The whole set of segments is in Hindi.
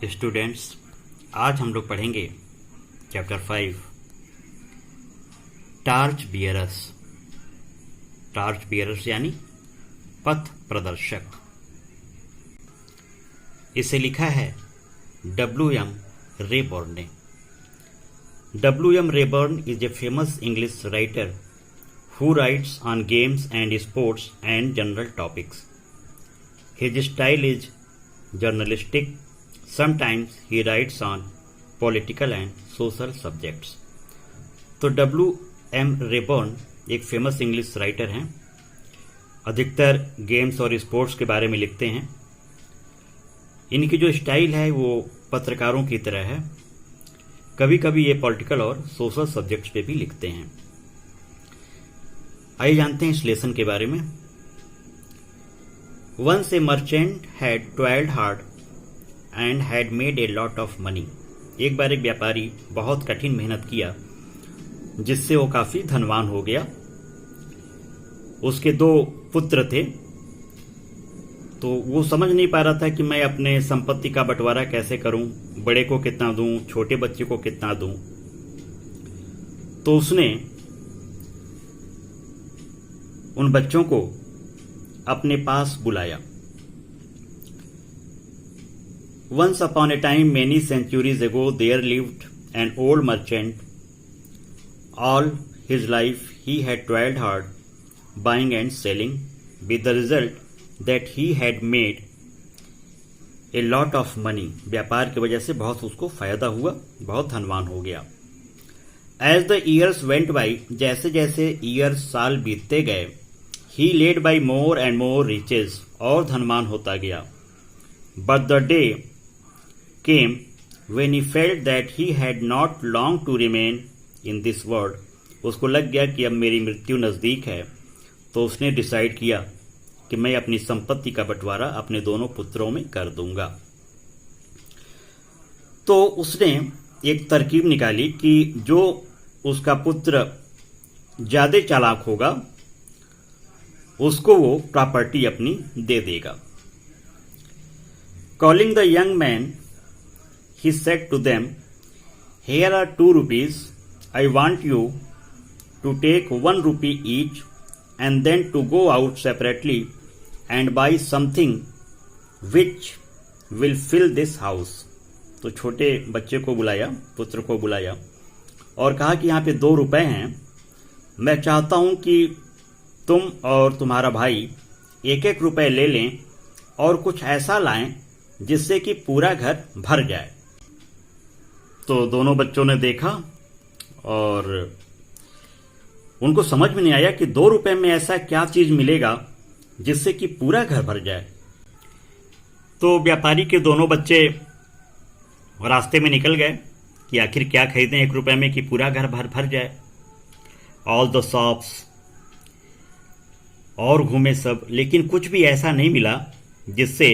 स्टूडेंट्स, आज हम लोग पढ़ेंगे chapter 5 torch bearers. Torch bearers यानी पथ प्रदर्शक। इसे लिखा है W.M. रेबर्न ने। W.M. Rayburn is a famous English writer who writes on games and sports and general topics. His style is journalistic. Sometimes he writes on political and social subjects. तो W.M. रेबर्न एक फेमस इंग्लिश राइटर हैं। अधिकतर गेम्स और स्पोर्ट्स के बारे में लिखते हैं। इनकी जो स्टाइल है वो पत्रकारों की तरह है। कभी कभी ये पॉलिटिकल और सोशल सब्जेक्ट्स पे भी लिखते हैं। आइए जानते हैं इस लेसन के बारे में। Once a merchant had toiled hard and had made a lot of money. एक बार एक व्यापारी बहुत कठिन मेहनत किया जिससे वो काफी धनवान हो गया। उसके 2 पुत्र थे, तो वो समझ नहीं पा रहा था कि मैं अपने संपत्ति का बंटवारा कैसे करूं, बड़े को कितना दूं, छोटे बच्चे को कितना दूं। तो उसने उन बच्चों को अपने पास बुलाया। Once upon a time, many centuries ago, there lived an old merchant. All his life he had toiled hard, buying and selling, with the result that he had made a lot of money. व्यापार की वजह से बहुत उसको फायदा हुआ, बहुत धनवान हो गया। As the years went by, जैसे जैसे ईयर्स साल बीतते गए, he laid by more and more riches, और धनवान होता गया। But the day came when he felt that he had not long to remain in this world. उसको लग गया कि अब मेरी मृत्यु नजदीक है, तो उसने डिसाइड किया कि मैं अपनी संपत्ति का बंटवारा अपने दोनों पुत्रों में कर दूंगा। तो उसने एक तरकीब निकाली कि जो उसका पुत्र ज्यादा चालाक होगा उसको वो प्रॉपर्टी अपनी दे देगा। Calling the young man, he said to them, "Here are 2 rupees. I want you to take 1 rupee each and then to go out separately and buy something which will fill this house." तो छोटे बच्चे को बुलाया, पुत्र को बुलाया और कहा कि यहाँ पे 2 रुपए हैं। मैं चाहता हूं कि तुम और तुम्हारा भाई 1-1 रुपए ले लें और कुछ ऐसा लाएं जिससे कि पूरा घर भर जाए। तो दोनों बच्चों ने देखा और उनको समझ में नहीं आया कि 2 रुपए में ऐसा क्या चीज मिलेगा जिससे कि पूरा घर भर जाए। तो व्यापारी के दोनों बच्चे रास्ते में निकल गए कि आखिर क्या खरीदें 1 रुपए में कि पूरा घर भर जाए। ऑल द शॉप्स, और घूमे सब, लेकिन कुछ भी ऐसा नहीं मिला जिससे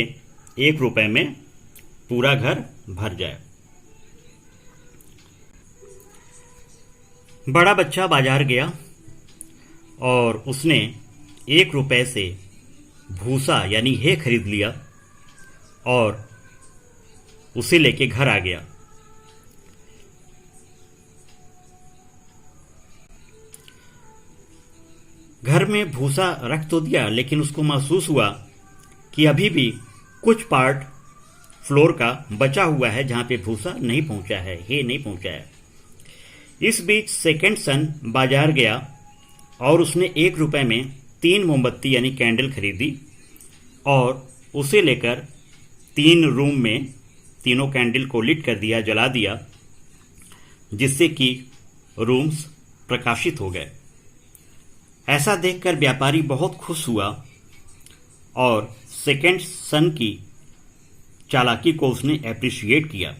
1 रुपए में पूरा घर भर जाए। बड़ा बच्चा बाजार गया और उसने 1 रुपए से भूसा यानी हे खरीद लिया और उसे लेके घर आ गया। घर में भूसा रख तो दिया, लेकिन उसको महसूस हुआ कि अभी भी कुछ पार्ट फ्लोर का बचा हुआ है जहां पे भूसा नहीं पहुंचा है, हे नहीं पहुंचा है। इस बीच सेकंड सन बाजार गया और उसने 1 रुपए में 3 मोमबत्ती यानी कैंडल खरीदी और उसे लेकर 3 रूम में तीनों कैंडल को लिट कर दिया, जला दिया, जिससे कि रूम्स प्रकाशित हो गए। ऐसा देखकर व्यापारी बहुत खुश हुआ और सेकंड सन की चालाकी को उसने एप्रिशिएट किया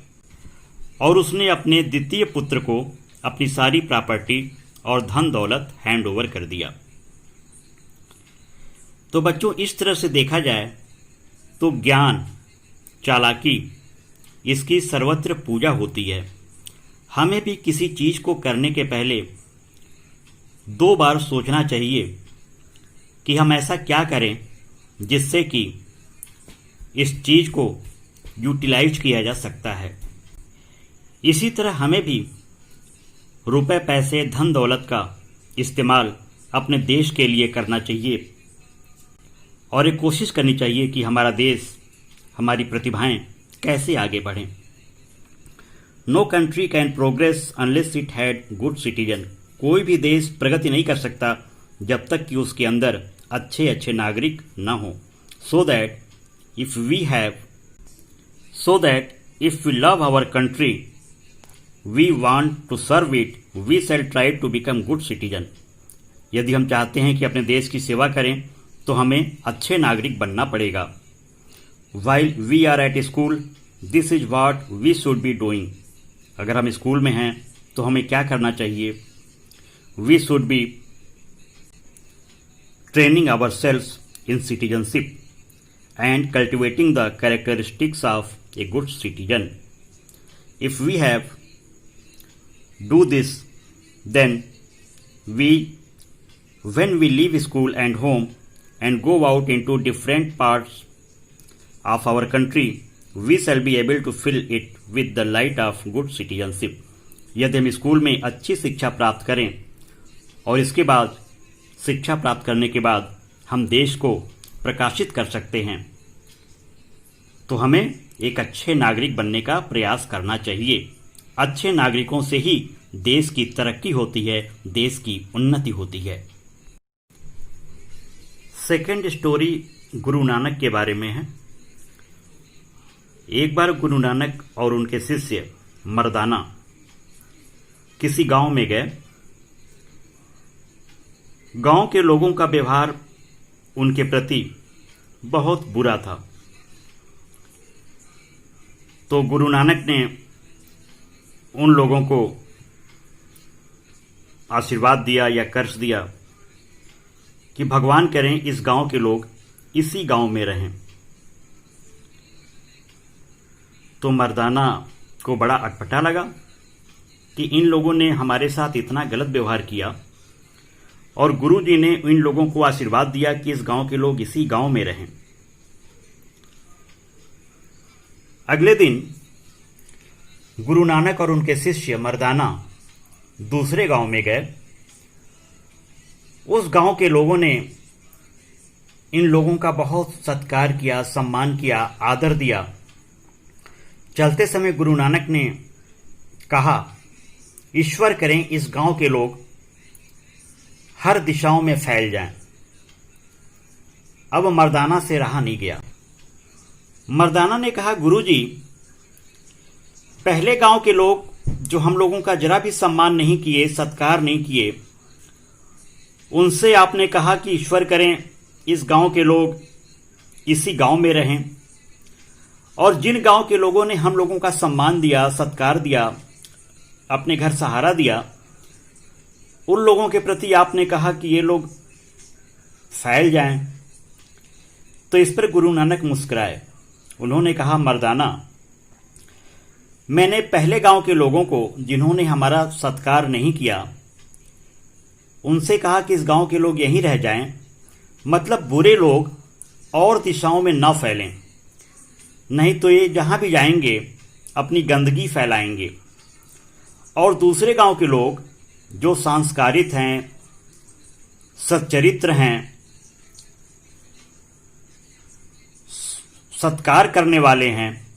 और उसने अपने द्वितीय पुत्र को अपनी सारी प्रॉपर्टी और धन दौलत हैंड ओवर कर दिया। तो बच्चों, इस तरह से देखा जाए तो ज्ञान, चालाकी, इसकी सर्वत्र पूजा होती है। हमें भी किसी चीज को करने के पहले 2 बार सोचना चाहिए कि हम ऐसा क्या करें जिससे कि इस चीज को यूटिलाइज किया जा सकता है। इसी तरह हमें भी रुपए, पैसे, धन दौलत का इस्तेमाल अपने देश के लिए करना चाहिए और एक कोशिश करनी चाहिए कि हमारा देश, हमारी प्रतिभाएं कैसे आगे बढ़ें। No country can progress unless it had good citizen. कोई भी देश प्रगति नहीं कर सकता जब तक कि उसके अंदर अच्छे अच्छे नागरिक न हो। So that if we love our country, we want to serve it, we shall try to become good citizen. यदि हम चाहते हैं कि अपने देश की सेवा करें तो हमें अच्छे नागरिक बनना पड़ेगा। While we are at school, this is what we should be doing. अगर हम स्कूल में हैं तो हमें क्या करना चाहिए? We should be training ourselves in citizenship and cultivating the characteristics of a good citizen. If we have do this, then when we leave school and home and go out into different parts of our country, we shall be able to fill it with the light of good citizenship. यदि हम स्कूल में अच्छी शिक्षा प्राप्त करें और इसके बाद शिक्षा प्राप्त करने के बाद हम देश को प्रकाशित कर सकते हैं, तो हमें एक अच्छे नागरिक बनने का प्रयास करना चाहिए। अच्छे नागरिकों से ही देश की तरक्की होती है, देश की उन्नति होती है। सेकंड स्टोरी गुरु नानक के बारे में है। एक बार गुरु नानक और उनके शिष्य मर्दाना किसी गांव में गए। गांव के लोगों का व्यवहार उनके प्रति बहुत बुरा था। तो गुरु नानक ने उन लोगों को आशीर्वाद दिया या कर्ज दिया कि भगवान करें इस गांव के लोग इसी गांव में रहें। तो मर्दाना को बड़ा अटपटा लगा कि इन लोगों ने हमारे साथ इतना गलत व्यवहार किया और गुरु जी ने इन लोगों को आशीर्वाद दिया कि इस गांव के लोग इसी गांव में रहें। अगले दिन गुरु नानक और उनके शिष्य मर्दाना दूसरे गांव में गए। उस गांव के लोगों ने इन लोगों का बहुत सत्कार किया, सम्मान किया, आदर दिया। चलते समय गुरु नानक ने कहा, ईश्वर करें इस गांव के लोग हर दिशाओं में फैल जाएं। अब मर्दाना से रहा नहीं गया। मर्दाना ने कहा, गुरुजी, पहले गांव के लोग जो हम लोगों का जरा भी सम्मान नहीं किए, सत्कार नहीं किए, उनसे आपने कहा कि ईश्वर करें इस गांव के लोग इसी गांव में रहें। और जिन गांव के लोगों ने हम लोगों का सम्मान दिया, सत्कार दिया, अपने घर सहारा दिया, उन लोगों के प्रति आपने कहा कि ये लोग फैल जाएं। तो इस पर गुरु नानक मुस्कुराए। उन्होंने कहा, मर्दाना, मैंने पहले गांव के लोगों को जिन्होंने हमारा सत्कार नहीं किया, उनसे कहा कि इस गांव के लोग यहीं रह जाएं, मतलब बुरे लोग और दिशाओं में न फैलें, नहीं तो ये जहां भी जाएंगे अपनी गंदगी फैलाएंगे। और दूसरे गांव के लोग जो संस्कारित हैं, सच्चरित्र हैं, सत्कार करने वाले हैं,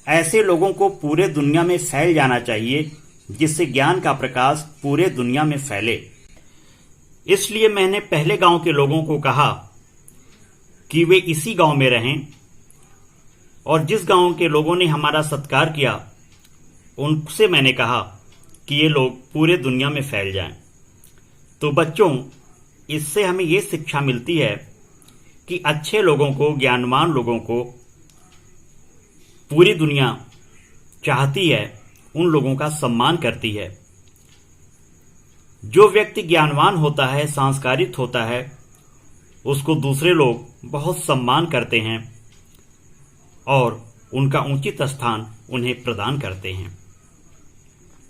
ऐसे लोगों को पूरे दुनिया में फैल जाना चाहिए, जिससे ज्ञान का प्रकाश पूरे दुनिया में फैले। इसलिए मैंने पहले गांव के लोगों को कहा कि वे इसी गांव में रहें, और जिस गांव के लोगों ने हमारा सत्कार किया उनसे मैंने कहा कि ये लोग पूरे दुनिया में फैल जाएं। तो बच्चों, इससे हमें ये शिक्षा मिलती है कि अच्छे लोगों को, ज्ञानवान लोगों को पूरी दुनिया चाहती है, उन लोगों का सम्मान करती है। जो व्यक्ति ज्ञानवान होता है, संस्कारित होता है, उसको दूसरे लोग बहुत सम्मान करते हैं और उनका उचित स्थान उन्हें प्रदान करते हैं।